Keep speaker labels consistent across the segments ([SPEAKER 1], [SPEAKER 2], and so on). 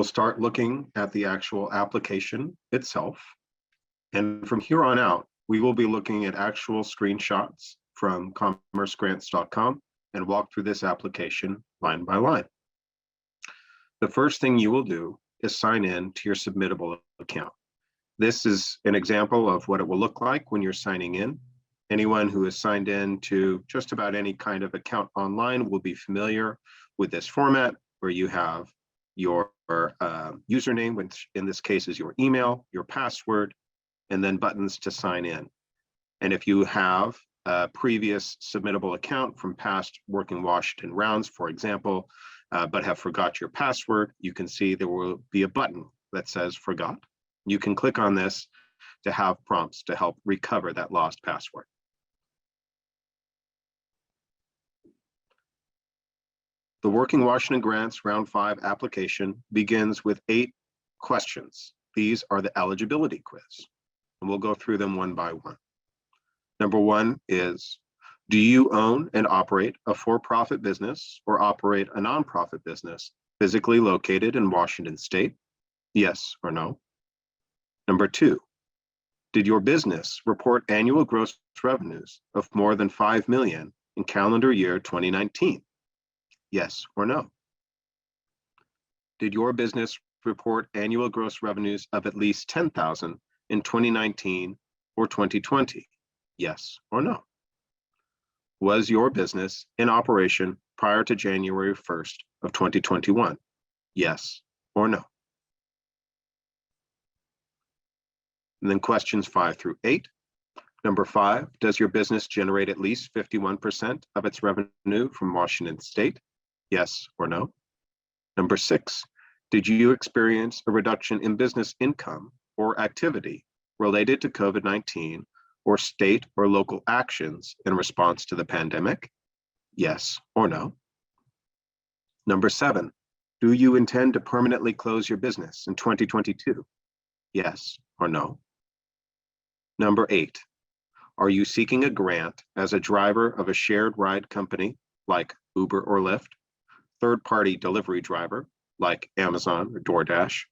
[SPEAKER 1] start looking at the actual application itself. And from here on out, we will be looking at actual screenshots from commercegrants.com and walk through this application line by line. The first thing you will do is sign in to your submittable account. This is an example of what it will look like when you're signing in. Anyone who is signed in to just about any kind of account online will be familiar with this format, where you have your username, which in this case is your email, your password, and then buttons to sign in. And if you have a previous submittable account from past Working Washington rounds, for example, but have forgot your password, you can see there will be a button that says forgot. You can click on this to have prompts to help recover that lost password. The Working Washington Grants Round 5 application begins with 8 questions. These are the eligibility quiz, and we'll go through them one by one. Number 1 is, do you own and operate a for-profit business or operate a nonprofit business physically located in Washington State? Yes or no? Number 2, did your business report annual gross revenues of more than $5 million in calendar year 2019? Yes or no? Did your business report annual gross revenues of at least $10,000 in 2019 or 2020? Yes or no? Was your business in operation prior to January 1st of 2021? Yes or no? And then questions 5 through 8. Number 5, does your business generate at least 51% of its revenue from Washington State? Yes or no? Number 6, did you experience a reduction in business income or activity related to COVID-19 or state or local actions in response to the pandemic? Yes or no? Number 7, do you intend to permanently close your business in 2022? Yes or no? Number 8, are you seeking a grant as a driver of a shared ride company like Uber or Lyft, third-party delivery driver like Amazon or DoorDash,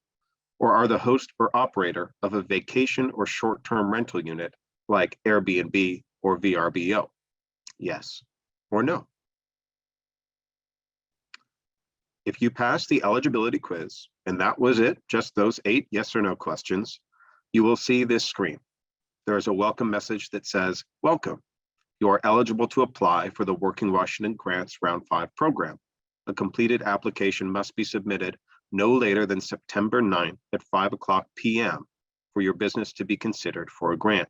[SPEAKER 1] or are the host or operator of a vacation or short-term rental unit like Airbnb or VRBO? Yes or no? If you pass the eligibility quiz, and that was it, just those 8 yes or no questions, you will see this screen. There is a welcome message that says, welcome. You are eligible to apply for the Working Washington Grants Round 5 program. A completed application must be submitted no later than September 9th at 5:00 p.m. for your business to be considered for a grant.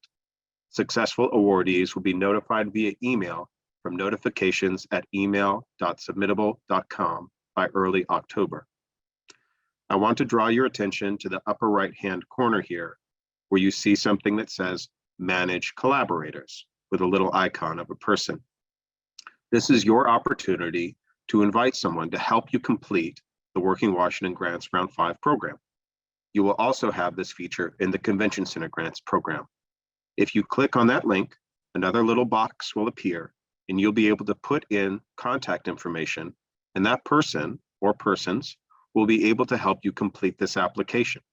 [SPEAKER 1] Successful awardees will be notified via email from notifications@email.submittable.com by early October. I want to draw your attention to the upper right-hand corner here, where you see something that says Manage Collaborators with a little icon of a person. This is your opportunity to invite someone to help you complete the Working Washington Grants Round 5 program. You will also have this feature in the Convention Center Grants program. If you click on that link, another little box will appear, and you'll be able to put in contact information, and that person or persons will be able to help you complete this application.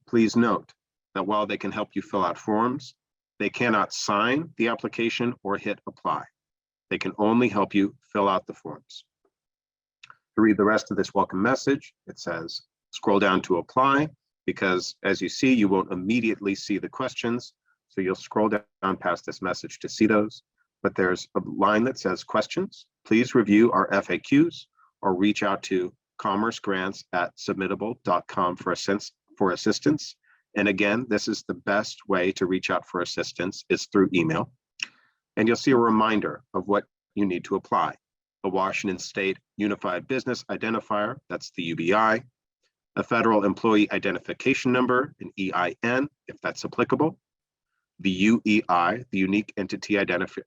[SPEAKER 1] Please note that while they can help you fill out forms, they cannot sign the application or hit apply. They can only help you fill out the forms. To read the rest of this welcome message, it says, scroll down to apply, because as you see, you won't immediately see the questions. So you'll scroll down past this message to see those. But there's a line that says questions. Please review our FAQs or reach out to commercegrants@submittable.com for assistance. And again, this is the best way to reach out for assistance is through email. And you'll see a reminder of what you need to apply. A Washington State Unified Business Identifier, that's the UBI, a Federal Employee Identification Number, an EIN, if that's applicable, the UEI, the Unique Entity Identifier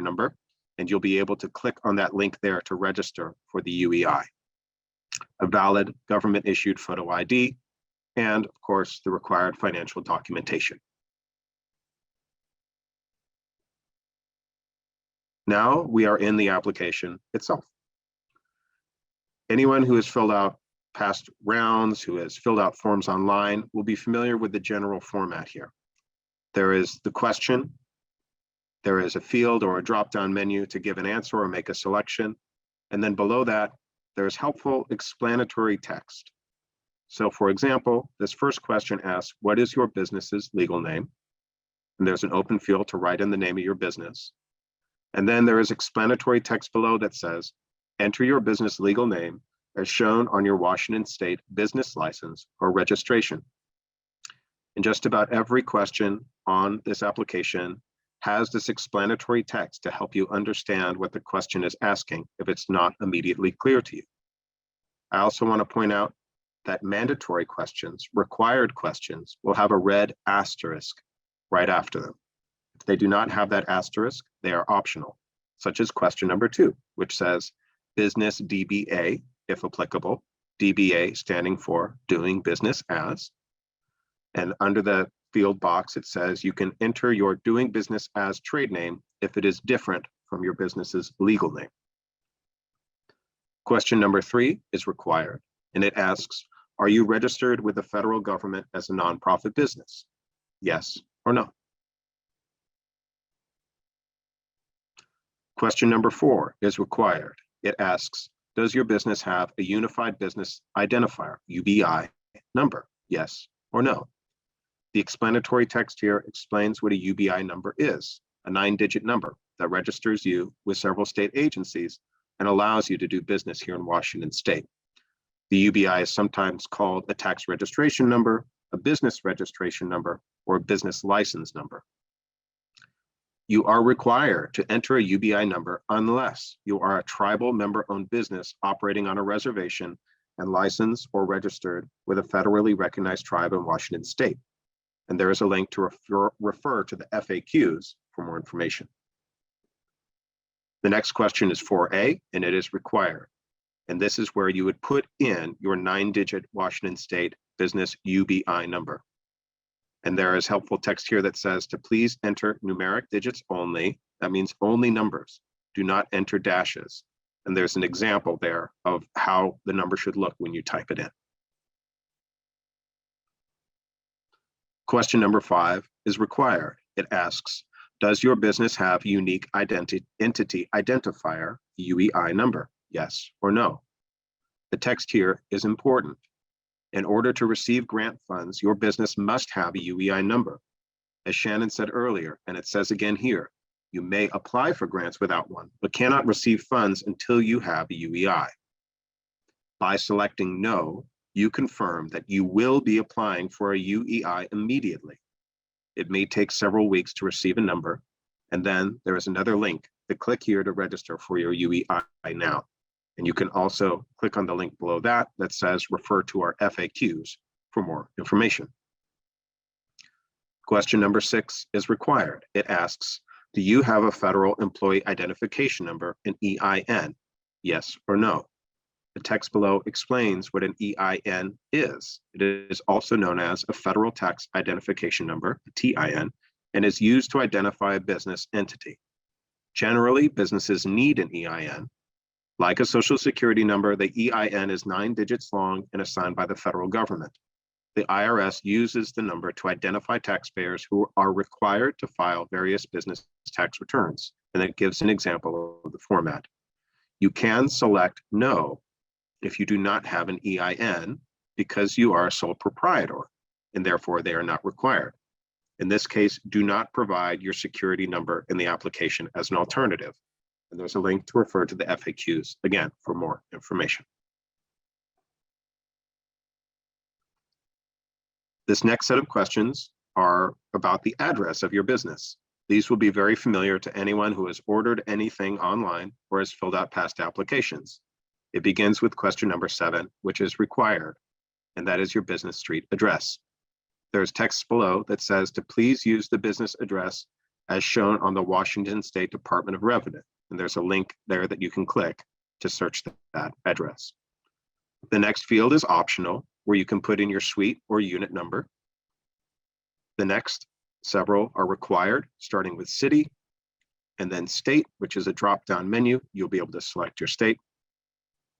[SPEAKER 1] Number, and you'll be able to click on that link there to register for the UEI, a valid government-issued photo ID, and of course, the required financial documentation. Now we are in the application itself. Anyone who has filled out past rounds, who has filled out forms online, will be familiar with the general format here. There is the question, there is a field or a drop-down menu to give an answer or make a selection, and then below that, there's helpful explanatory text. So for example, this first question asks, what is your business's legal name? And there's an open field to write in the name of your business. And then there is explanatory text below that says, enter your business legal name as shown on your Washington State business license or registration. And just about every question on this application has this explanatory text to help you understand what the question is asking if it's not immediately clear to you. I also want to point out that mandatory questions, required questions, will have a red asterisk right after them. If they do not have that asterisk, they are optional, such as question number 2, which says business DBA, if applicable, DBA standing for doing business as. And under the field box, it says you can enter your doing business as trade name if it is different from your business's legal name. Question number 3 is required, and it asks, are you registered with the federal government as a nonprofit business? Yes or no? Question number 4 is required. It asks, does your business have a unified business identifier, UBI, number? Yes or no? The explanatory text here explains what a UBI number is, a 9-digit number that registers you with several state agencies and allows you to do business here in Washington State. The UBI is sometimes called a tax registration number, a business registration number, or a business license number. You are required to enter a UBI number unless you are a tribal member-owned business operating on a reservation and licensed or registered with a federally recognized tribe in Washington State. And there is a link to refer to the FAQs for more information. The next question is 4A, and it is required. And this is where you would put in your 9-digit Washington State business UBI number. And there is helpful text here that says to please enter numeric digits only. That means only numbers. Do not enter dashes. And there's an example there of how the number should look when you type it in. Question number 5 is required. It asks, does your business have unique entity identifier, UEI number? Yes or no? The text here is important. In order to receive grant funds, your business must have a UEI number. As Shannon said earlier, and it says again here, you may apply for grants without one, but cannot receive funds until you have a UEI. By selecting no, you confirm that you will be applying for a UEI immediately. It may take several weeks to receive a number, and then there is another link to click here to register for your UEI now. And you can also click on the link below that that says refer to our FAQs for more information. Question number 6 is required. It asks, do you have a federal employee identification number, an EIN? Yes or no? The text below explains what an EIN is. It is also known as a federal tax identification number, a TIN, and is used to identify a business entity. Generally, businesses need an EIN. Like a social security number, the EIN is 9 digits long and assigned by the federal government. The IRS uses the number to identify taxpayers who are required to file various business tax returns, and it gives an example of the format. You can select no if you do not have an EIN because you are a sole proprietor, and therefore they are not required. In this case, do not provide your security number in the application as an alternative. And there's a link to refer to the FAQs, again, for more information. This next set of questions are about the address of your business. These will be very familiar to anyone who has ordered anything online or has filled out past applications. It begins with question number 7, which is required, and that is your business street address. There's text below that says to please use the business address as shown on the Washington State Department of Revenue. And there's a link there that you can click to search that address. The next field is optional, where you can put in your suite or unit number. The next several are required, starting with city, and then state, which is a drop-down menu. You'll be able to select your state,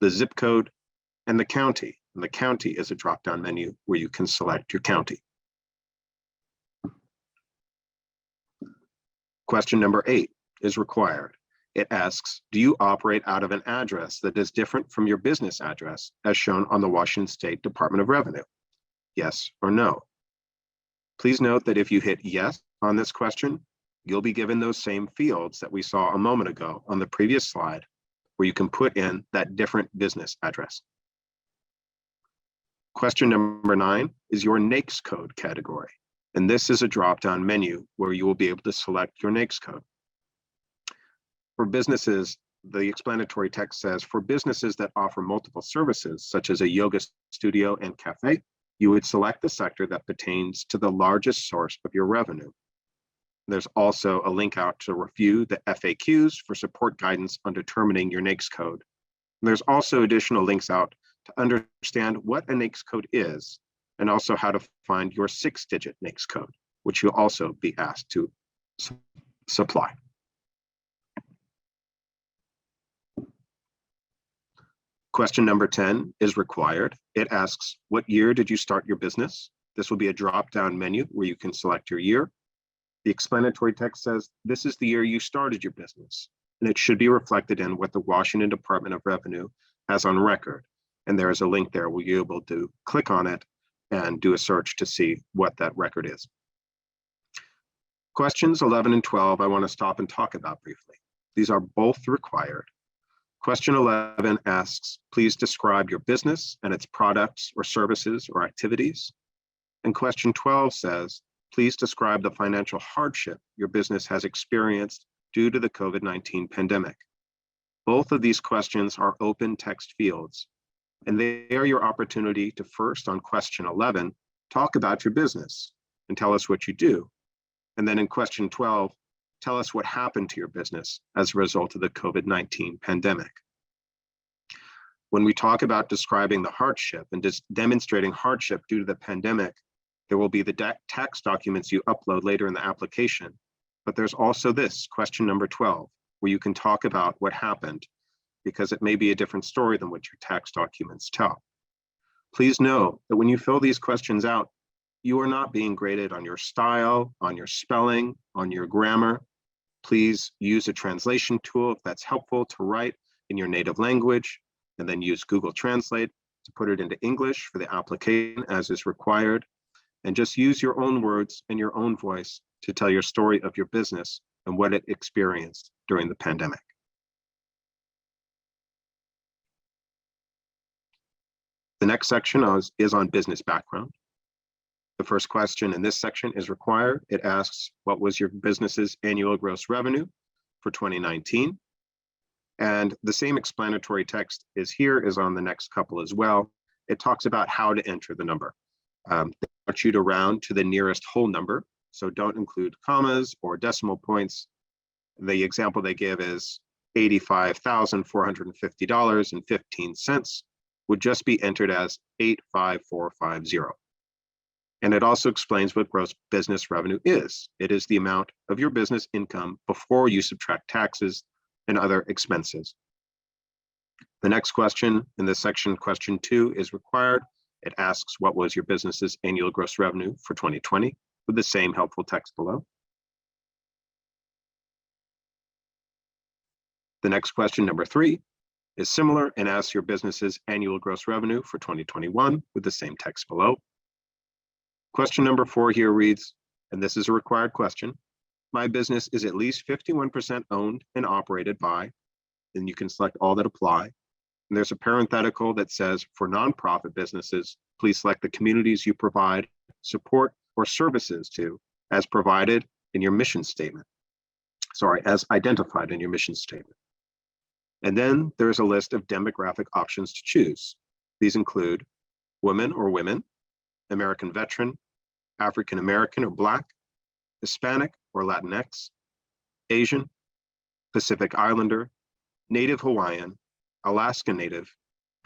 [SPEAKER 1] the zip code, and the county, and the county is a drop-down menu where you can select your county. Question number 8 is required. It asks, do you operate out of an address that is different from your business address as shown on the Washington State Department of Revenue? Yes or no? Please note that if you hit yes on this question, you'll be given those same fields that we saw a moment ago on the previous slide, where you can put in that different business address. Question number 9 is your NAICS code category. And this is a drop-down menu where you will be able to select your NAICS code. For businesses, the explanatory text says, for businesses that offer multiple services, such as a yoga studio and cafe, you would select the sector that pertains to the largest source of your revenue. There's also a link out to review the FAQs for support guidance on determining your NAICS code. And there's also additional links out to understand what a NAICS code is, and also how to find your 6-digit NAICS code, which you'll also be asked to supply. Question number 10 is required. It asks, what year did you start your business? This will be a drop-down menu where you can select your year. The explanatory text says, this is the year you started your business, and it should be reflected in what the Washington Department of Revenue has on record. And there is a link there where you're able to click on it and do a search to see what that record is. Questions 11 and 12, I want to stop and talk about briefly. These are both required. Question 11 asks, please describe your business and its products or services or activities. And question 12 says, please describe the financial hardship your business has experienced due to the COVID-19 pandemic. Both of these questions are open text fields, and they are your opportunity to first, on question 11, talk about your business and tell us what you do. And then in question 12, tell us what happened to your business as a result of the COVID-19 pandemic. When we talk about describing the hardship and demonstrating hardship due to the pandemic, there will be the tax documents you upload later in the application. But there's also this, question number 12, where you can talk about what happened, because it may be a different story than what your tax documents tell. Please know that when you fill these questions out, you are not being graded on your style, on your spelling, on your grammar. Please use a translation tool if that's helpful to write in your native language, and then use Google Translate to put it into English for the application as is required. And just use your own words and your own voice to tell your story of your business and what it experienced during the pandemic. The next section is on business background. The first question in this section is required. It asks, what was your business's annual gross revenue for 2019? And the same explanatory text is on the next couple as well. It talks about how to enter the number. They want you to round to the nearest whole number, so don't include commas or decimal points. The example they give is $85,450.15 would just be entered as 85450. And it also explains what gross business revenue is. It is the amount of your business income before you subtract taxes and other expenses. The next question in this section, question 2, is required. It asks, what was your business's annual gross revenue for 2020, with the same helpful text below. The next question, number 3, is similar and asks your business's annual gross revenue for 2021, with the same text below. Question number 4 here reads, and this is a required question, my business is at least 51% owned and operated by, and you can select all that apply. And there's a parenthetical that says, for nonprofit businesses, please select the communities you provide support or services to as provided in your mission statement. As identified in your mission statement. And then there's a list of demographic options to choose. These include women or women, American veteran, African American or Black, Hispanic or Latinx, Asian, Pacific Islander, Native Hawaiian, Alaska Native,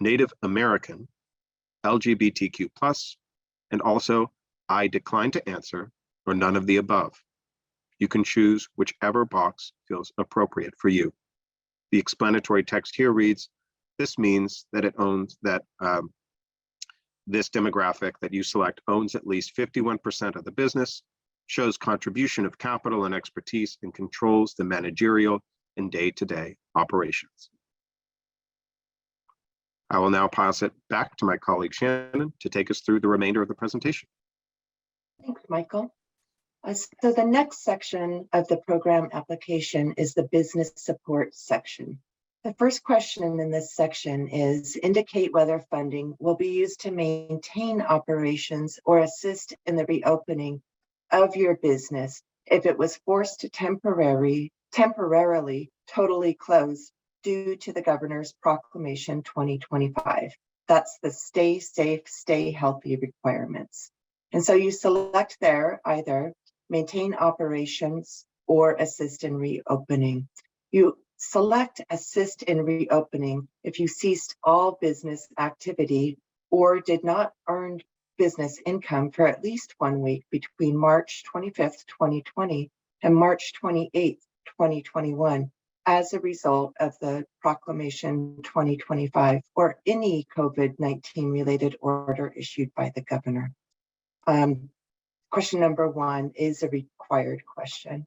[SPEAKER 1] Native American, LGBTQ+, and also I decline to answer or none of the above. You can choose whichever box feels appropriate for you. The explanatory text here reads, this means that This demographic that you select owns at least 51% of the business, shows contribution of capital and expertise, and controls the managerial and day-to-day operations. I will now pass it back to my colleague Shannon to take us through the remainder of the presentation.
[SPEAKER 2] Thanks, Michael. So the next section of the program application is the business support section. The first question in this section is indicate whether funding will be used to maintain operations or assist in the reopening of your business if it was forced to temporarily totally close due to the Governor's Proclamation 2025. That's the stay safe, stay healthy requirements. And so you select there either maintain operations or assist in reopening. You select assist in reopening if you ceased all business activity or did not earn business income for at least 1 week between March 25th, 2020 and March 28th, 2021 as a result of the Proclamation 2025 or any COVID-19 related order issued by the Governor. Question number 1 is a required question.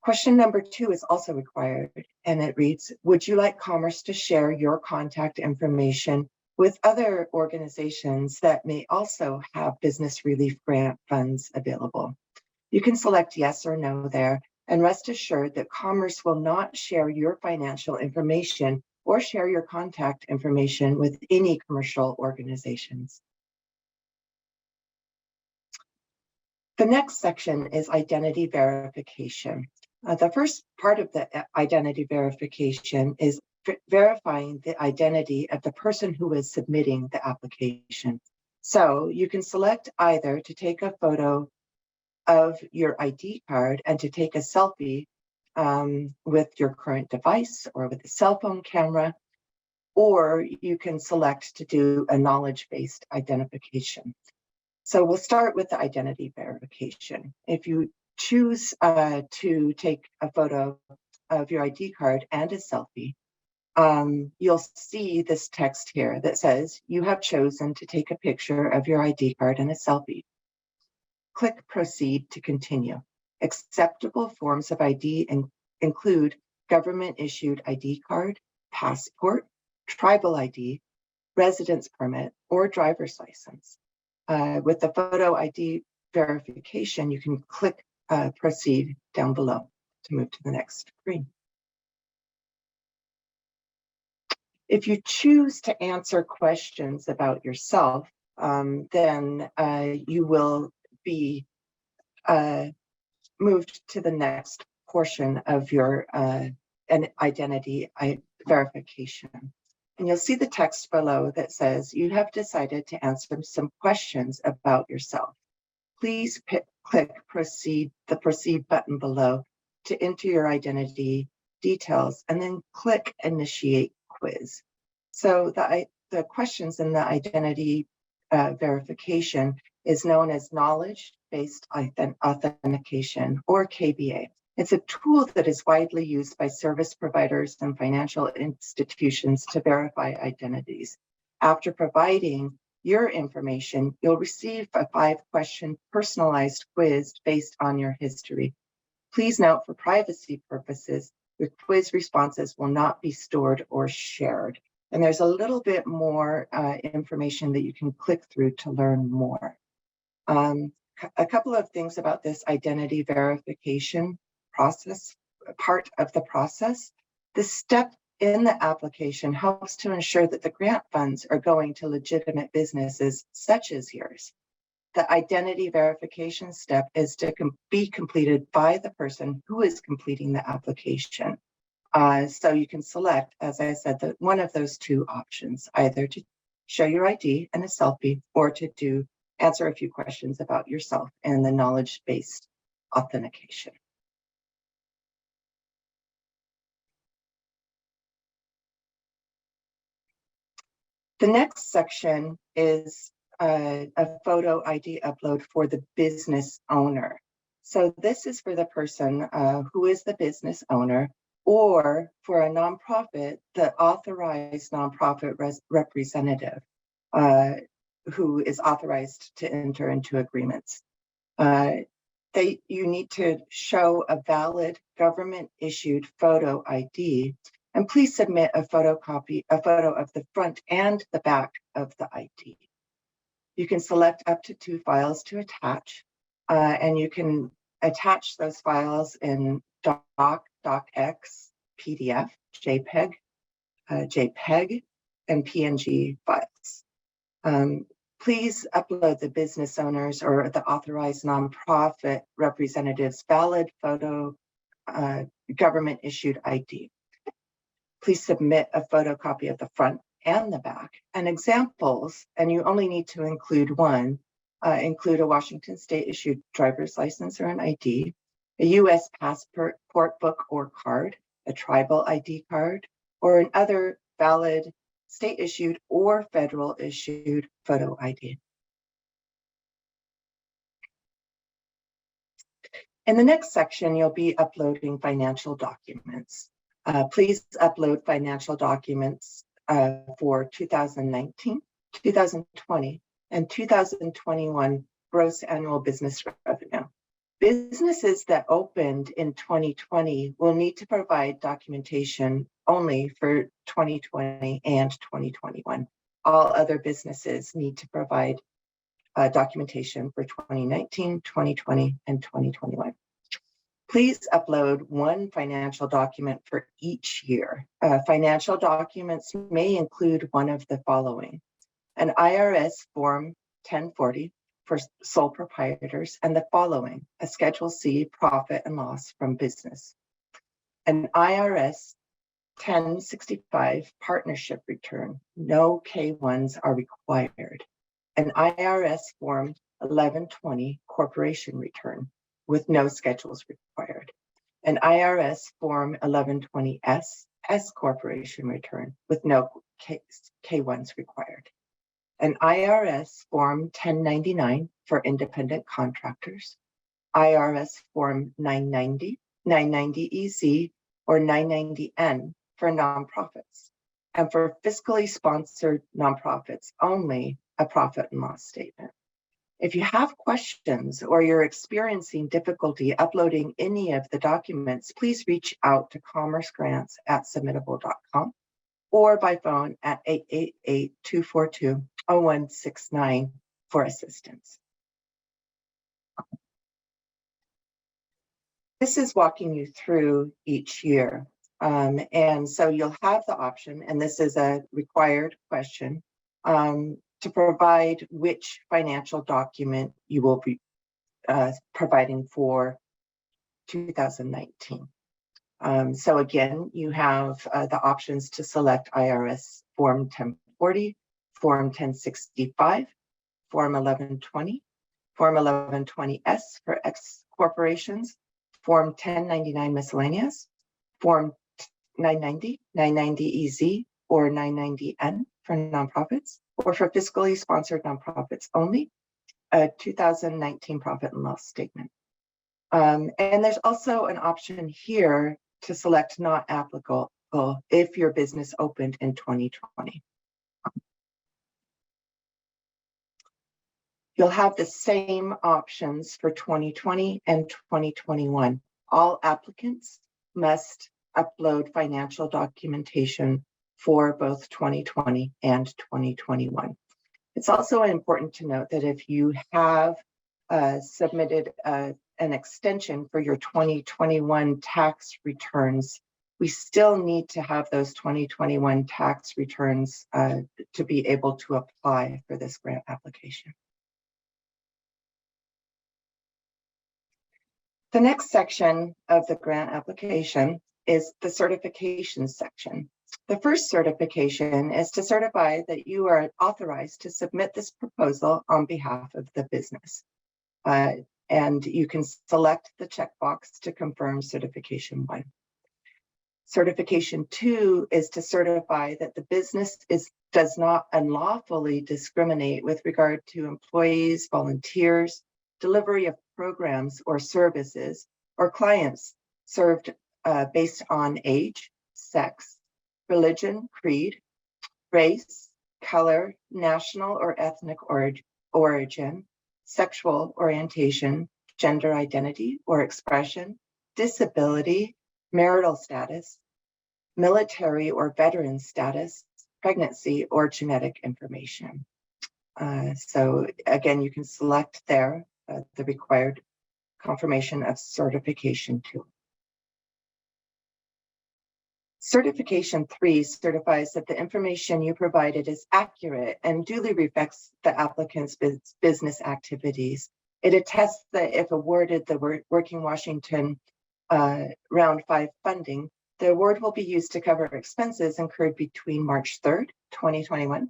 [SPEAKER 2] Question number 2 is also required, and it reads, would you like Commerce to share your contact information with other organizations that may also have business relief grant funds available? You can select yes or no there, and rest assured that Commerce will not share your financial information or share your contact information with any commercial organizations. The next section is identity verification. The first part of the identity verification is verifying the identity of the person who is submitting the application. So you can select either to take a photo of your ID card and to take a selfie with your current device or with a cell phone camera, or you can select to do a knowledge-based identification. So we'll start with the identity verification. If you choose to take a photo of your ID card and a selfie, you'll see this text here that says, you have chosen to take a picture of your ID card and a selfie. Click Proceed to continue. Acceptable forms of ID include government-issued ID card, passport, tribal ID, residence permit, or driver's license. With the photo ID verification, you can click Proceed down below to move to the next screen. If you choose to answer questions about yourself, then you will be moved to the next portion of your identity verification. And you'll see the text below that says you have decided to answer some questions about yourself. Please click the Proceed button below to enter your identity details and then click Initiate Quiz. So the questions in the identity verification is known as knowledge-based authentication, or KBA. It's a tool that is widely used by service providers and financial institutions to verify identities. After providing your information, you'll receive a 5-question personalized quiz based on your history. Please note, for privacy purposes, your quiz responses will not be stored or shared. And there's a little bit more information that you can click through to learn more. A couple of things about this identity verification process, part of the process. This step in the application helps to ensure that the grant funds are going to legitimate businesses such as yours. The identity verification step is to be completed by the person who is completing the application. So you can select, as I said, one of those 2 options, either to show your ID and a selfie, or to answer a few questions about yourself in the knowledge-based authentication. The next section is a photo ID upload for the business owner. So this is for the person who is the business owner, or for a nonprofit, the authorized nonprofit representative. who is authorized to enter into agreements. You need to show a valid government-issued photo ID, and please submit a photo of the front and the back of the ID. You can select up to 2 files to attach, and you can attach those files in doc, docx, PDF, JPEG, JPEG, and PNG files. Please upload the business owners or the authorized nonprofit representative's valid photo government issued ID. Please submit a photocopy of the front and the back. And examples, and you only need to include one, include a Washington state issued driver's license or an ID, a US passport book or card, a tribal ID card, or an other valid state issued or federal issued photo ID. In the next section, you'll be uploading financial documents. Please upload financial documents for 2019, 2020, and 2021 gross annual business revenue. Businesses that opened in 2020 will need to provide documentation only for 2020 and 2021. All other businesses need to provide documentation for 2019, 2020, and 2021. Please upload one financial document for each year. Financial documents may include one of the following: an IRS Form 1040 for sole proprietors and the following: a Schedule C profit and loss from business, an IRS 1065 partnership return, no K1s are required, an IRS Form 1120 corporation return with no schedules required, an IRS Form 1120S S corporation return with no K1s required, an IRS Form 1099 for independent contractors, IRS Form 990, 990EZ, or 990N for nonprofits, and for fiscally sponsored nonprofits only, a profit and loss statement. If you have questions or you're experiencing difficulty uploading any of the documents, please reach out to commercegrants@submittable.com or by phone at 888-242-0169 for assistance. This is walking you through each year. And so you'll have the option, and this is a required question, to provide which financial document you will be providing for 2019. So again, you have the options to select IRS Form 1040, Form 1065, Form 1120, Form 1120S for X corporations, Form 1099 miscellaneous, Form 990, 990EZ, or 990N for nonprofits, or for fiscally sponsored nonprofits only, a 2019 profit and loss statement. And there's also an option here to select not applicable if your business opened in 2020. You'll have the same options for 2020 and 2021. All applicants must upload financial documentation for both 2020 and 2021. It's also important to note that if you have submitted an extension for your 2021 tax returns, we still need to have those 2021 tax returns to be able to apply for this grant application. The next section of the grant application is the certification section. The first certification is to certify that you are authorized to submit this proposal on behalf of the business. And you can select the checkbox to confirm certification 1. Certification 2 is to certify that the business does not unlawfully discriminate with regard to employees, volunteers, delivery of programs or services, or clients served based on age, sex, religion, creed, race, color, national or ethnic origin, sexual orientation, gender identity or expression, disability, marital status, military or veteran status, pregnancy, or genetic information. So again, you can select there the required confirmation of certification 2. Certification 3 certifies that the information you provided is accurate and duly reflects the applicant's business activities. It attests that if awarded the Working Washington Round 5 funding, the award will be used to cover expenses incurred between March 3rd, 2021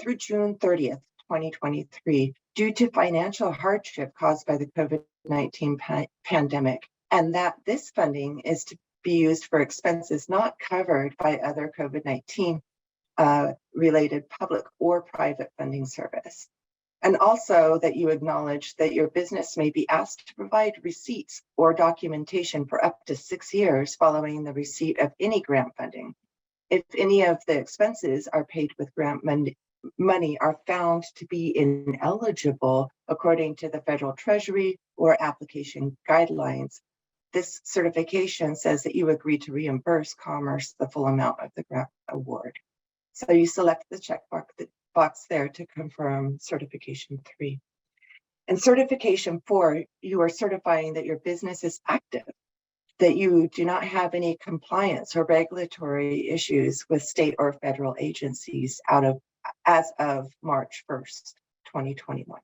[SPEAKER 2] through June 30th, 2023, due to financial hardship caused by the COVID-19 pandemic, and that this funding is to be used for expenses not covered by other COVID-19 related public or private funding service. And also that you acknowledge that your business may be asked to provide receipts or documentation for up to 6 years following the receipt of any grant funding. If any of the expenses are paid with grant money are found to be ineligible according to the Federal Treasury or application guidelines, this certification says that you agree to reimburse Commerce the full amount of the grant award. So you select the checkbox there to confirm certification 3. And certification 4, you are certifying that your business is active, that you do not have any compliance or regulatory issues with state or federal agencies as of March 1st, 2021.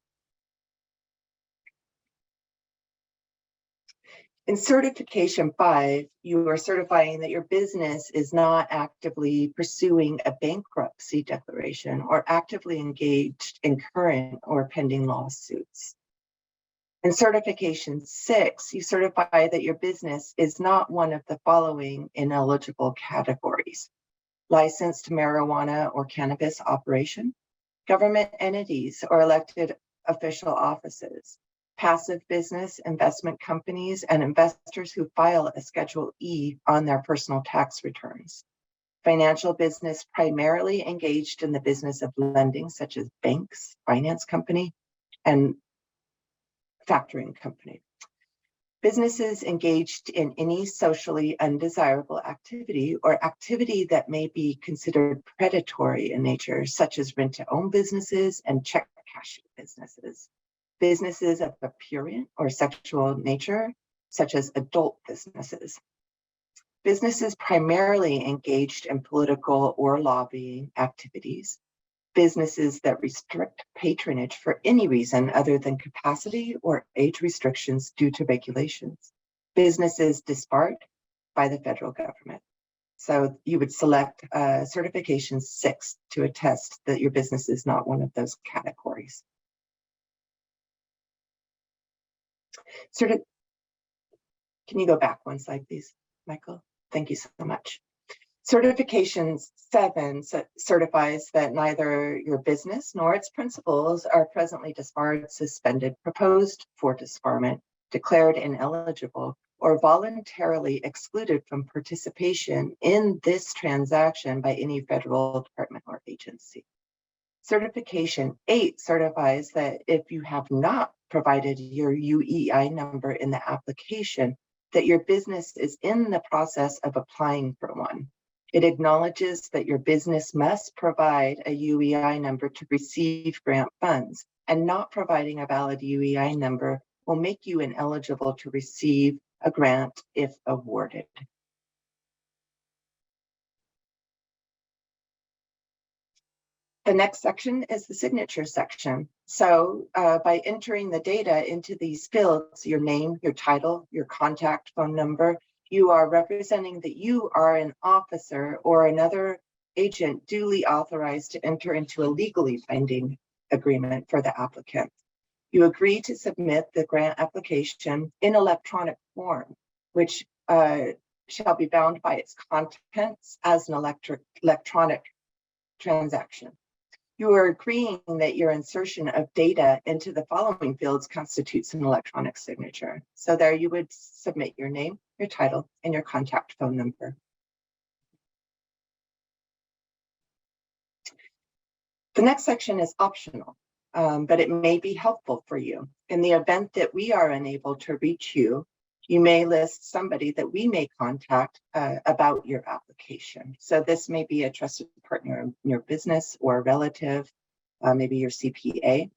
[SPEAKER 2] In certification 5, you are certifying that your business is not actively pursuing a bankruptcy declaration or actively engaged in current or pending lawsuits. In certification 6, you certify that your business is not one of the following ineligible categories: licensed marijuana or cannabis operation, government entities or elected official offices, passive business, investment companies, and investors who file a Schedule E on their personal tax returns. Financial business primarily engaged in the business of lending, such as banks, finance company, and factoring company. Businesses engaged in any socially undesirable activity or activity that may be considered predatory in nature, such as rent-to-own businesses and check cashing businesses. Businesses of a prurient or sexual nature, such as adult businesses. Businesses primarily engaged in political or lobbying activities. Businesses that restrict patronage for any reason other than capacity or age restrictions due to regulations. Businesses disbarred by the federal government. So you would select certification 6 to attest that your business is not one of those categories. Can you go back one slide, please, Michael? Thank you so much. Certification 7 certifies that neither your business nor its principals are presently disbarred, suspended, proposed for disbarment, declared ineligible, or voluntarily excluded from participation in this transaction by any federal department or agency. Certification 8 certifies that if you have not provided your UEI number in the application, that your business is in the process of applying for one. It acknowledges that your business must provide a UEI number to receive grant funds, and not providing a valid UEI number will make you ineligible to receive a grant if awarded. The next section is the signature section. So by entering the data into these fields, your name, your title, your contact phone number, you are representing that you are an officer or another agent duly authorized to enter into a legally binding agreement for the applicant. You agree to submit the grant application in electronic form, which shall be bound by its contents as an electronic transaction. You are agreeing that your insertion of data into the following fields constitutes an electronic signature. So there you would submit your name, your title, and your contact phone number. The next section is optional, but it may be helpful for you. In the event that we are unable to reach you, you may list somebody that we may contact about your application. So this may be a trusted partner in your business or a relative, maybe your CPA,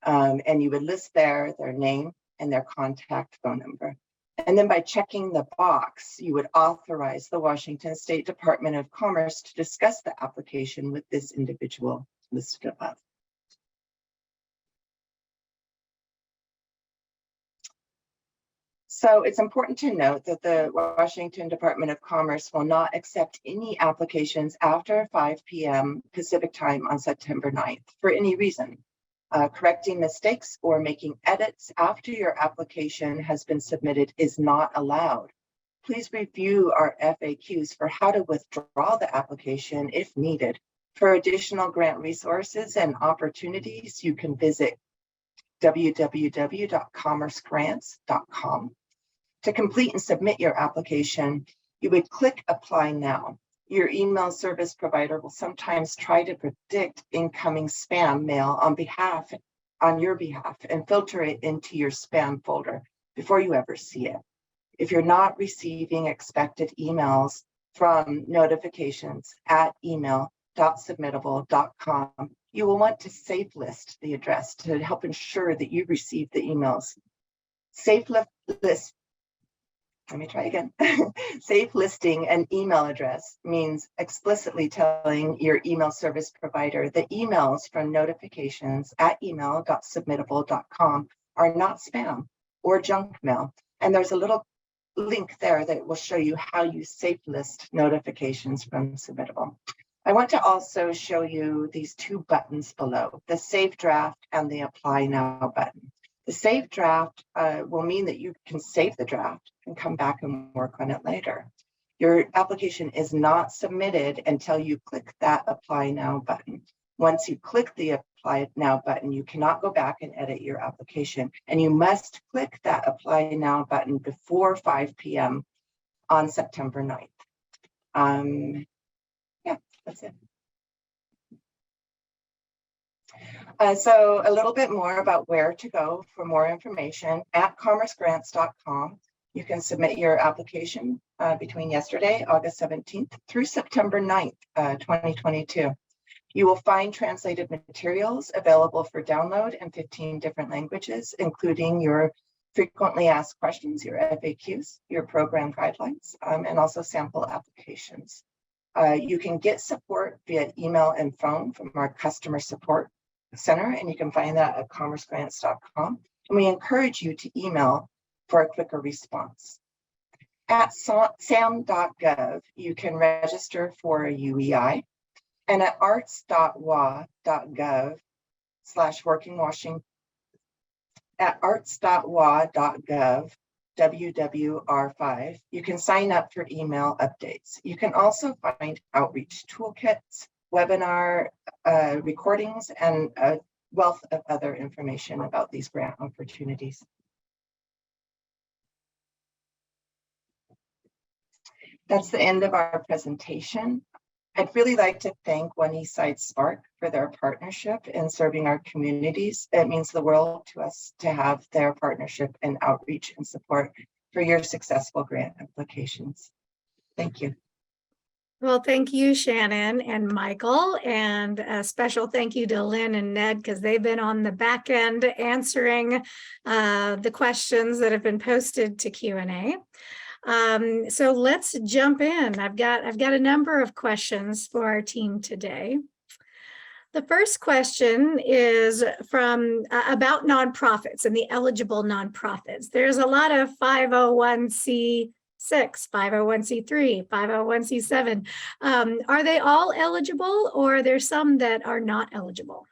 [SPEAKER 2] and you would list their name and their contact phone number. And then by checking the box, you would authorize the Washington State Department of Commerce to discuss the application with this individual listed above. So it's important to note that the Washington Department of Commerce will not accept any applications after 5 p.m. Pacific time on September 9th for any reason. Correcting mistakes or making edits after your application has been submitted is not allowed. Please review our FAQs for how to withdraw the application if needed. For additional grant resources and opportunities, you can visit www.commercegrants.com. To complete and submit your application, you would click Apply Now. Your email service provider will sometimes try to predict incoming spam mail on your behalf and filter it into your spam folder before you ever see it. If you're not receiving expected emails from notifications at email.submittable.com, you will want to safe list the address to help ensure that you receive the emails. Safe listing an email address means explicitly telling your email service provider that emails from notifications at email.submittable.com are not spam or junk mail. And there's a little link there that will show you how you safe list notifications from Submittable. I want to also show you these two buttons below, the Save Draft and the Apply Now button. The Save Draft will mean that you can save the draft and come back and work on it later. Your application is not submitted until you click that Apply Now button. Once you click the Apply Now button, you cannot go back and edit your application, and you must click that Apply Now button before 5 p.m. on September 9th. Yeah, that's it. So a little bit more about where to go for more information. At commercegrants.com, you can submit your application between yesterday, August 17th, through September 9th, 2022. You will find translated materials available for download in 15 different languages, including your frequently asked questions, your FAQs, your program guidelines, and also sample applications. You can get support via email and phone from our customer support center, and you can find that at commercegrants.com. And we encourage you to email for a quicker response. At sam.gov, you can register for a UEI, and at arts.wa.gov/workingwashington, at arts.wa.gov WWR5, you can sign up for email updates. You can also find outreach toolkits, webinar recordings, and a wealth of other information about these grant opportunities. That's the end of our presentation. I'd really like to thank One Eastside Spark for their partnership in serving our communities. It means the world to us to have their partnership and outreach and support for your successful grant applications. Thank you.
[SPEAKER 3] Well, thank you, Shannon and Michael, and a special thank you to Lynn and Ned, because they've been on the back end answering the questions that have been posted to Q&A. So let's jump in. I've got a number of questions for our team today. The first question is from about nonprofits and the eligible nonprofits. There's a lot of 501c6, 501c3, 501c7. Are they all eligible, or are there some that are not eligible?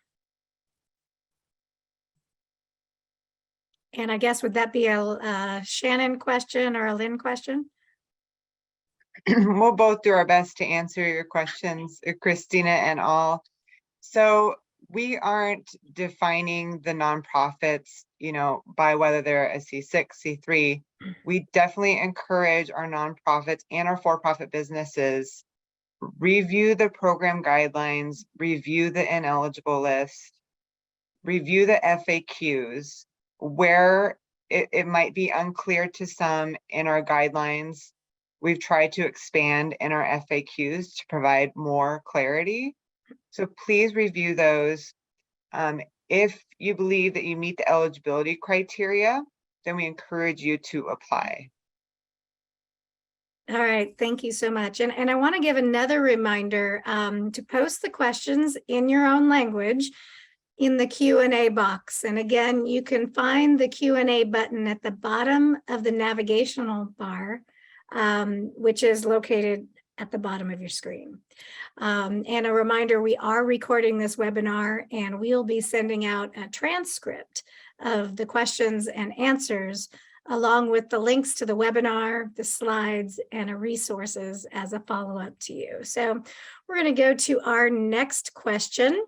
[SPEAKER 3] And I guess, would that be a Shannon question or a Lynn question?
[SPEAKER 4] We'll both do our best to answer your questions, Christina and all. So we aren't defining the nonprofits, by whether they're a C6, C3. We definitely encourage our nonprofits and our for-profit businesses review the program guidelines, review the ineligible list, review the FAQs, where it might be unclear to some in our guidelines. We've tried to expand in our FAQs to provide more clarity. So please review those. If you believe that you meet the eligibility criteria, then we encourage you to apply.
[SPEAKER 3] All right, thank you so much. And I want to give another reminder to post the questions in your own language in the Q&A box. And again, you can find the Q&A button at the bottom of the navigational bar, which is located at the bottom of your screen. And a reminder, we are recording this webinar and we'll be sending out a transcript of the questions and answers along with the links to the webinar, the slides, and resources as a follow-up to you. So we're going to go to our next question.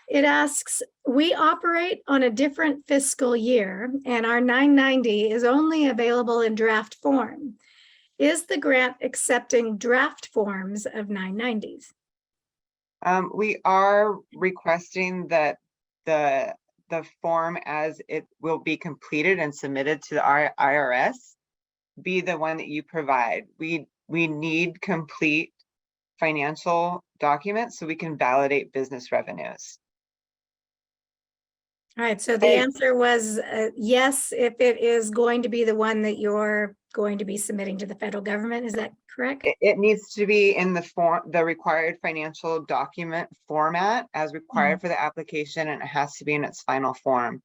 [SPEAKER 3] It asks, we operate on a different fiscal year and our 990 is only available in draft form. Is the grant accepting draft forms of 990s?
[SPEAKER 4] We are requesting that the form as it will be completed and submitted to the IRS be the one that you provide. We need complete financial documents so we can validate business revenues.
[SPEAKER 3] All right, so the answer was yes, if it is going to be the one that you're going to be submitting to the federal government. Is that correct?
[SPEAKER 4] It needs to be in the required financial document format as required for the application, and it has to be in its final form.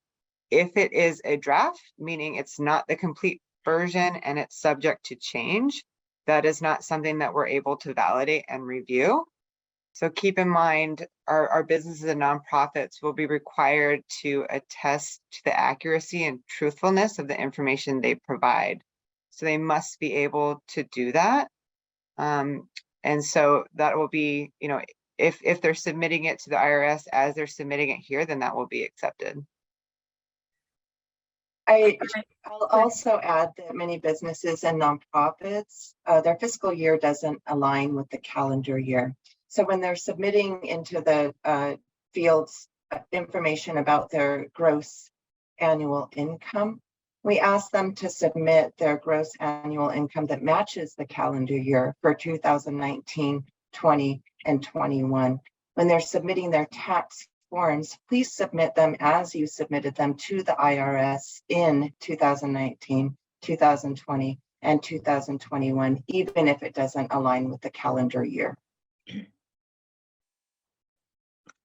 [SPEAKER 4] If it is a draft, meaning it's not the complete version and it's subject to change, that is not something that we're able to validate and review. So keep in mind, our businesses and nonprofits will be required to attest to the accuracy and truthfulness of the information they provide. So they must be able to do that. And so that will be, if they're submitting it to the IRS as they're submitting it here, then that will be accepted.
[SPEAKER 2] I'll also add that many businesses and nonprofits, their fiscal year doesn't align with the calendar year. So when they're submitting into the fields information about their gross annual income, we ask them to submit their gross annual income that matches the calendar year for 2019, 20, and 21. When they're submitting their tax forms, please submit them as you submitted them to the IRS in 2019, 2020, and 2021, even if it doesn't align with the calendar year.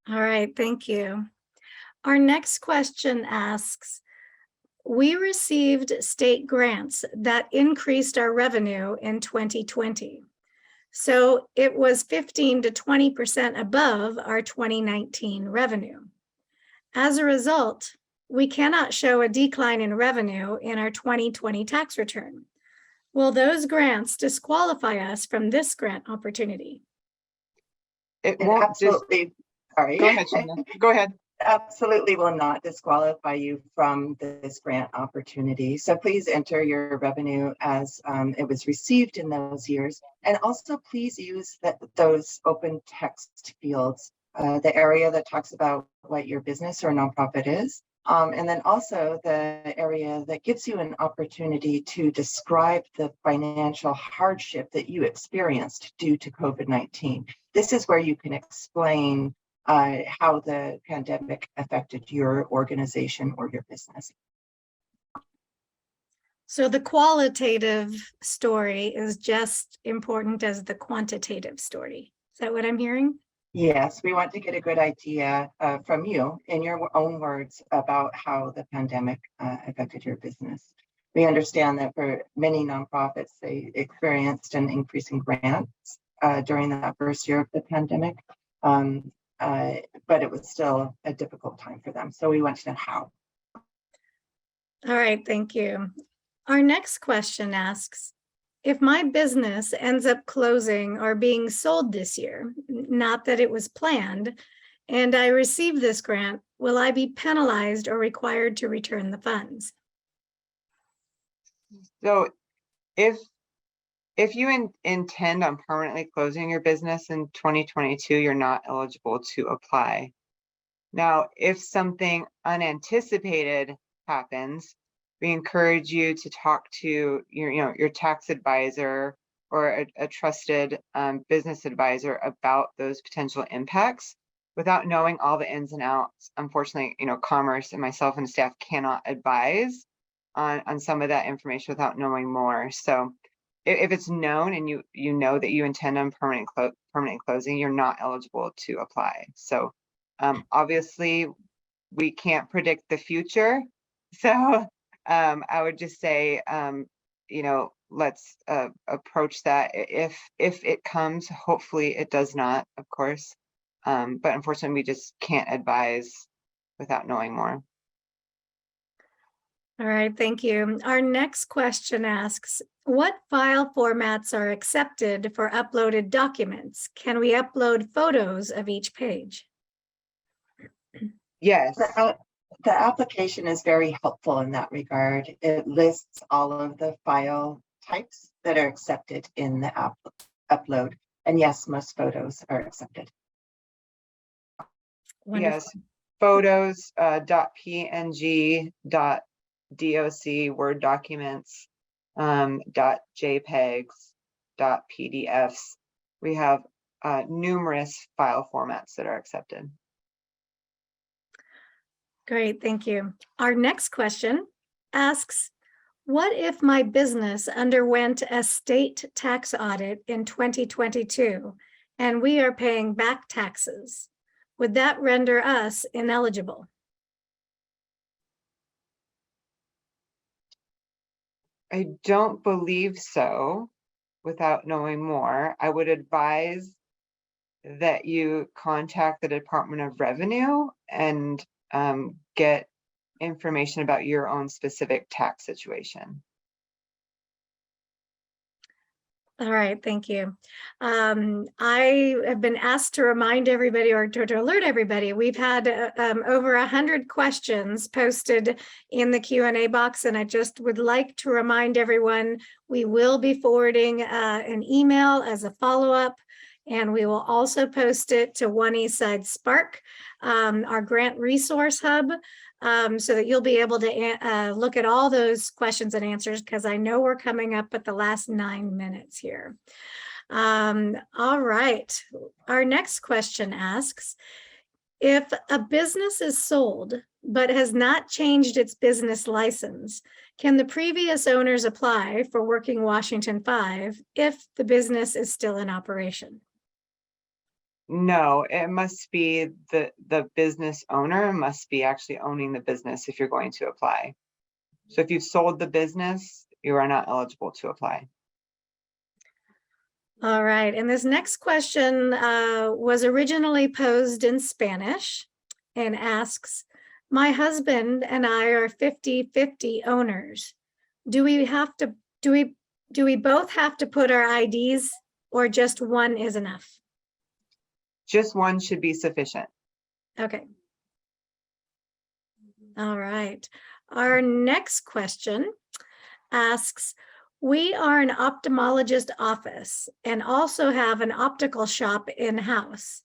[SPEAKER 3] All right, thank you. Our next question asks, we received state grants that increased our revenue in 2020. So it was 15 to 20% above our 2019 revenue. As a result, we cannot show a decline in revenue in our 2020 tax return. Will those grants disqualify us from this grant opportunity?
[SPEAKER 4] It won't.
[SPEAKER 2] Absolutely. Sorry.
[SPEAKER 4] Go ahead, Shannon. Go ahead.
[SPEAKER 2] Absolutely will not disqualify you from this grant opportunity. So please enter your revenue as it was received in those years. And also please use those open text fields, the area that talks about what your business or nonprofit is. And then also the area that gives you an opportunity to describe the financial hardship that you experienced due to COVID-19. This is where you can explain how the pandemic affected your organization or your business.
[SPEAKER 3] So the qualitative story is just important as the quantitative story. Is that what I'm hearing?
[SPEAKER 2] Yes, we want to get a good idea from you in your own words about how the pandemic affected your business. We understand that for many nonprofits, they experienced an increase in grants during that first year of the pandemic. But it was still a difficult time for them. So we want to know how.
[SPEAKER 3] All right, thank you. Our next question asks, if my business ends up closing or being sold this year, not that it was planned, and I receive this grant, will I be penalized or required to return the funds?
[SPEAKER 4] So if If you intend on permanently closing your business in 2022, you're not eligible to apply. Now, if something unanticipated happens, we encourage you to talk to your tax advisor or a trusted business advisor about those potential impacts. Without knowing all the ins and outs, unfortunately, Commerce and myself and the staff cannot advise on some of that information without knowing more. So if it's known and you know that you intend on permanent closing, you're not eligible to apply. So obviously we can't predict the future. So I would just say, let's approach that if it comes. Hopefully it does not, of course. But unfortunately, we just can't advise without knowing more.
[SPEAKER 3] All right, thank you. Our next question asks, what file formats are accepted for uploaded documents? Can we upload photos of each page?
[SPEAKER 4] Yes.
[SPEAKER 2] The application is very helpful in that regard. It lists all of the file types that are accepted in the upload. And yes, most photos are accepted.
[SPEAKER 3] Wonderful.
[SPEAKER 4] Yes, photos, .png, .doc, Word documents, .jpegs, .pdfs. We have numerous file formats that are accepted.
[SPEAKER 3] Great, thank you. Our next question asks, what if my business underwent a state tax audit in 2022 and we are paying back taxes? Would that render us ineligible?
[SPEAKER 4] I don't believe so. Without knowing more, I would advise that you contact the Department of Revenue and get information about your own specific tax situation.
[SPEAKER 3] All right, thank you. I have been asked to remind everybody or to alert everybody, we've had over 100 questions posted in the Q&A box, and I just would like to remind everyone, we will be forwarding an email as a follow-up, and we will also post it to One Eastside Spark, our grant resource hub, so that you'll be able to look at all those questions and answers, because I know we're coming up at the last 9 minutes here. All right, our next question asks, if a business is sold but has not changed its business license, can the previous owners apply for Working Washington 5 if the business is still in operation?
[SPEAKER 4] No, it must be the business owner must be actually owning the business if you're going to apply. So if you've sold the business, you are not eligible to apply.
[SPEAKER 3] All right, and this next question was originally posed in Spanish and asks, my husband and I are 50-50 owners. Do we both have to put our IDs, or just one is enough?
[SPEAKER 4] Just one should be sufficient.
[SPEAKER 3] Okay. All right. Our next question asks, we are an ophthalmologist office and also have an optical shop in-house.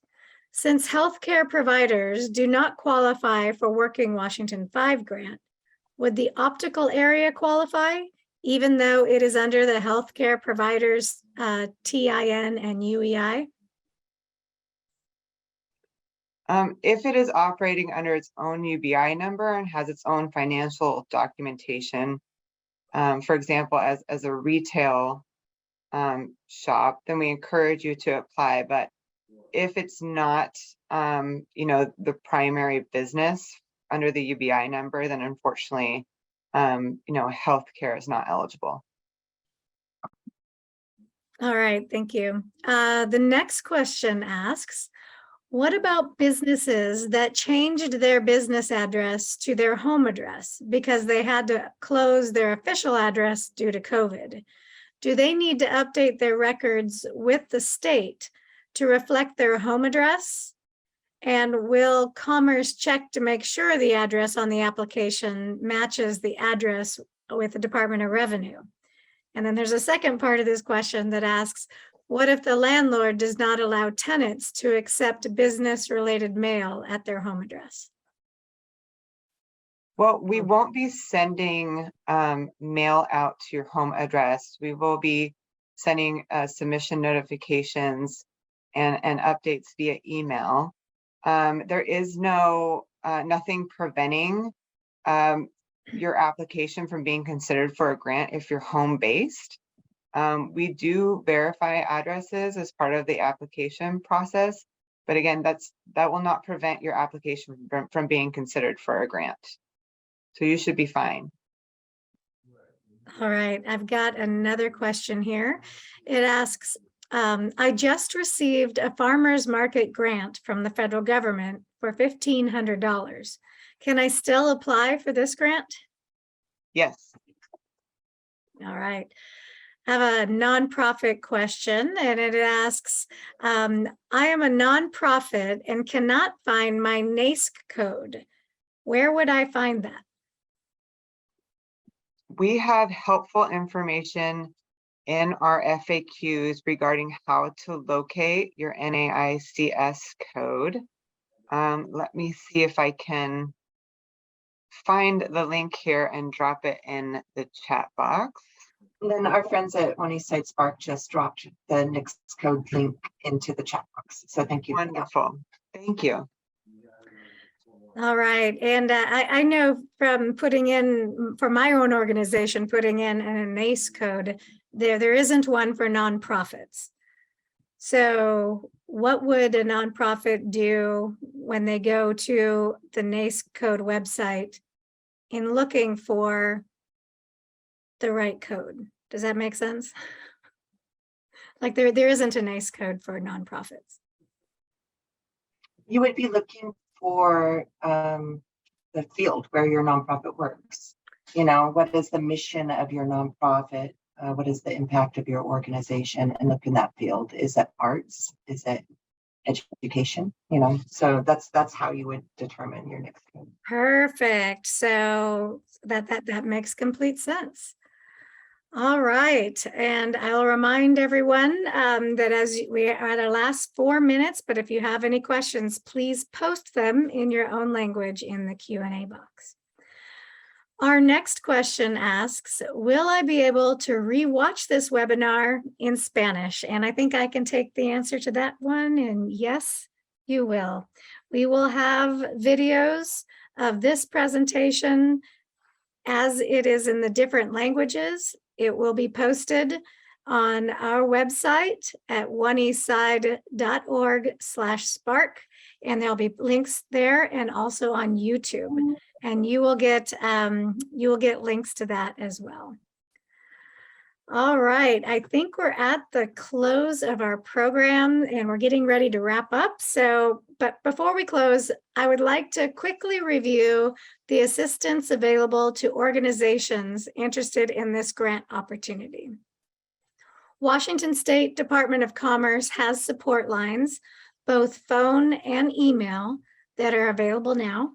[SPEAKER 3] Since healthcare providers do not qualify for Working Washington 5 grant, would the optical area qualify, even though it is under the healthcare providers TIN and UEI?
[SPEAKER 4] If it is operating under its own UBI number and has its own financial documentation, for example, as a retail shop, then we encourage you to apply. But if it's not, the primary business under the UBI number, then unfortunately, healthcare is not eligible.
[SPEAKER 3] All right, thank you. The next question asks, what about businesses that changed their business address to their home address because they had to close their official address due to COVID? Do they need to update their records with the state to reflect their home address? And will Commerce check to make sure the address on the application matches the address with the Department of Revenue? And then there's a second part of this question that asks, what if the landlord does not allow tenants to accept business-related mail at their home address?
[SPEAKER 4] Well, we won't be sending mail out to your home address. We will be sending submission notifications and updates via email. There is nothing preventing your application from being considered for a grant if you're home-based. We do verify addresses as part of the application process, but again, that will not prevent your application from being considered for a grant. So you should be fine.
[SPEAKER 3] All right, I've got another question here. It asks, I just received a farmer's market grant from the federal government for $1,500. Can I still apply for this grant?
[SPEAKER 4] Yes.
[SPEAKER 3] All right. I have a nonprofit question, and it asks, I am a nonprofit and cannot find my NAICS code. Where would I find that?
[SPEAKER 4] We have helpful information in our FAQs regarding how to locate your NAICS code. Let me see if I can find the link here and drop it in the chat box.
[SPEAKER 2] And then our friends at One Eastside Spark just dropped the NICS code link into the chat box. So thank you.
[SPEAKER 4] Wonderful. Thank you.
[SPEAKER 3] All right, and I know from putting in, for my own organization, putting in an NAICS code, there isn't one for nonprofits. So what would a nonprofit do when they go to the NAICS code website in looking for the right code? Does that make sense? Like there isn't a NAICS code for nonprofits.
[SPEAKER 2] You would be looking for the field where your nonprofit works. You know, what is the mission of your nonprofit? What is the impact of your organization? And look in that field. Is it arts? Is it education? You know, so that's how you would determine your next code.
[SPEAKER 3] Perfect. So that makes complete sense. All right, and I'll remind everyone that as we are at our last 4 minutes, but if you have any questions, please post them in your own language in the Q&A box. Our next question asks, will I be able to rewatch this webinar in Spanish? And I think I can take the answer to that one, and yes, you will. We will have videos of this presentation as it is in the different languages. It will be posted on our website at oneeastside.org/spark, and there'll be links there and also on YouTube. And you will get links to that as well. All right, I think we're at the close of our program and we're getting ready to wrap up. So, but before we close, I would like to quickly review the assistance available to organizations interested in this grant opportunity. Washington State Department of Commerce has support lines, both phone and email, that are available now.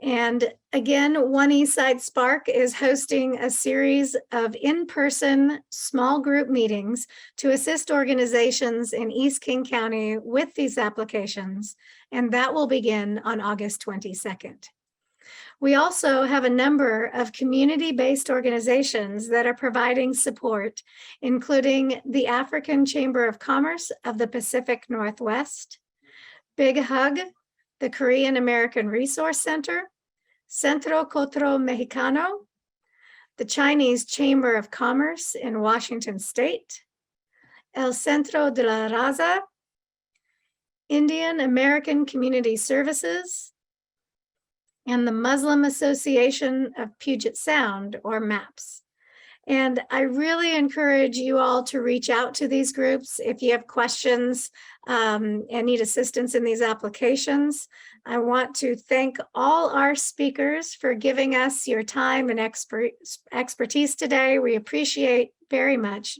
[SPEAKER 3] And again, One Eastside Spark is hosting a series of in-person small group meetings to assist organizations in East King County with these applications, and that will begin on August 22nd. We also have a number of community-based organizations that are providing support, including the African Chamber of Commerce of the Pacific Northwest, Big Hug, the Korean American Resource Center, Centro Cotro Mexicano, the Chinese Chamber of Commerce in Washington State, El Centro de la Raza, Indian American Community Services, and the Muslim Association of Puget Sound, or MAPS. And I really encourage you all to reach out to these groups if you have questions and need assistance in these applications. I want to thank all our speakers for giving us your time and expertise today. We appreciate very much.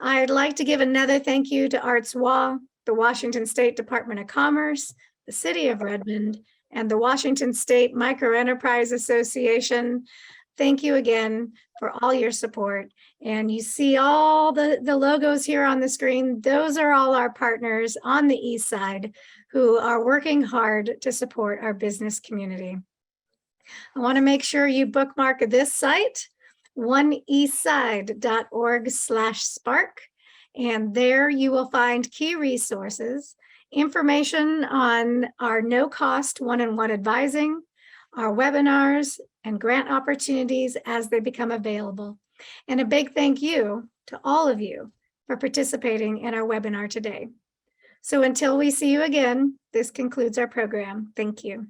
[SPEAKER 3] I'd like to give another thank you to Arts Wa, the Washington State Department of Commerce, the City of Redmond, and the Washington State Microenterprise Association thank you again for all your support. And you see all the logos here on the screen. Those are all our partners on the East Side who are working hard to support our business community. I want to make sure you bookmark this site, oneeastside.org/spark. And there you will find key resources, information on our no-cost one-on-one advising, our webinars, and grant opportunities as they become available. And a big thank you to all of you for participating in our webinar today. So until we see you again, this concludes our program. Thank you.